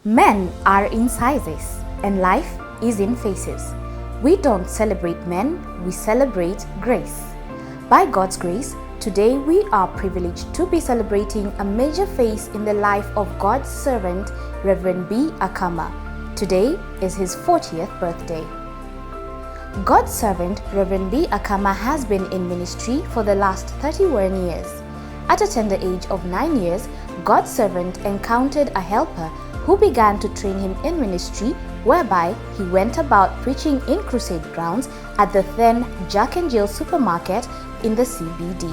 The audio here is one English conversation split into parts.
Men are in sizes and life is in phases. We don't celebrate men, we celebrate grace. By God's grace, today we are privileged to be celebrating a major phase in the life of God's servant, Reverend B. Akama. Today is his 40th birthday. God's servant, Reverend B. Akama, has been in ministry for the last 31 years. At a tender age of 9 years, God's servant encountered a helper who began to train him in ministry, whereby he went about preaching in crusade grounds at the then Jack and Jill supermarket in the CBD.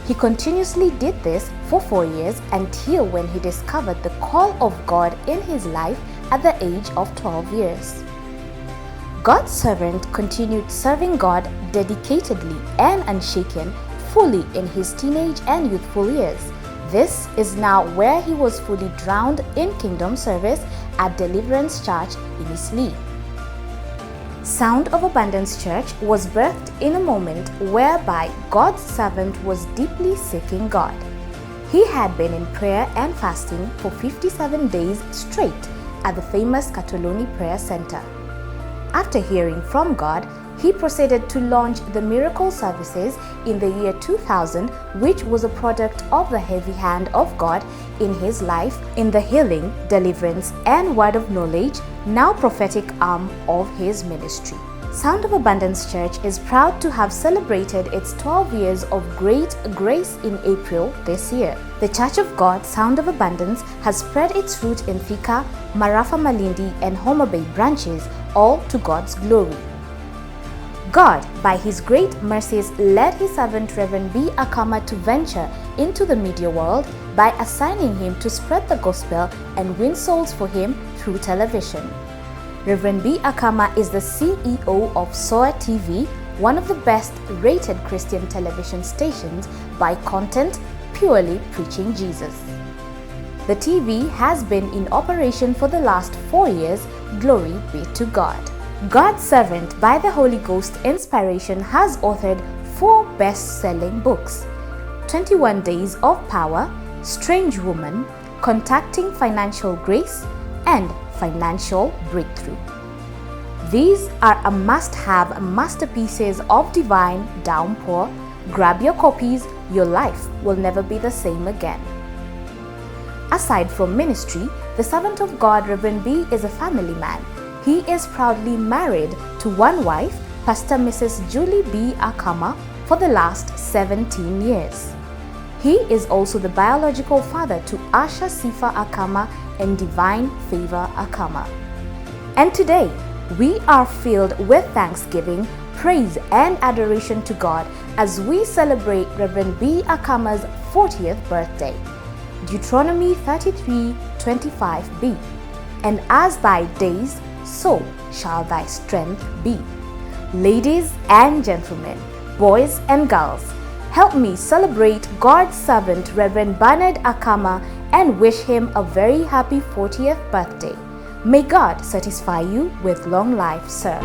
He continuously did this for 4 years until when he discovered the call of God in his life at the age of 12 years. God's servant continued serving God dedicatedly and unshaken fully in his teenage and youthful years. This is now where he was fully drowned in kingdom service at Deliverance Church in Eastleigh. Sound of Abundance Church was birthed in a moment whereby God's servant was deeply seeking God. He had been in prayer and fasting for 57 days straight at the famous Catoloni Prayer Center. After hearing from God, he proceeded to launch the miracle services in the year 2000, which was a product of the heavy hand of God in his life in the healing, deliverance, and word of knowledge, now prophetic arm of his ministry. Sound of Abundance Church is proud to have celebrated its 12 years of great grace in April this year. The Church of God, Sound of Abundance, has spread its root in Thika, Marafa Malindi, and Homa Bay branches, all to God's glory. God, by His great mercies, led His servant Reverend B. Akama to venture into the media world by assigning him to spread the gospel and win souls for Him through television. Reverend B. Akama is the CEO of SOA TV, one of the best rated Christian television stations by content purely preaching Jesus. The TV has been in operation for the last 4 years. Glory be to God. God's servant, by the Holy Ghost inspiration, has authored 4 best-selling books: 21 Days of Power, Strange Woman, Contacting Financial Grace, and Financial Breakthrough. These are a must-have masterpieces of divine downpour. Grab your copies, your life will never be the same again. Aside from ministry, the servant of God, Reverend B, is a family man. He is proudly married to one wife, Pastor Mrs. Julie B. Akama, for the last 17 years. He is also the biological father to Asha Sifa Akama and Divine Favor Akama. And today, we are filled with thanksgiving, praise, and adoration to God as we celebrate Reverend B. Akama's 40th birthday. Deuteronomy 33:25b. And as thy days, so shall thy strength be. Ladies and gentlemen, boys and girls, help me celebrate God's servant Reverend Bernard Akama and wish him a very happy 40th birthday. May God satisfy you with long life, sir.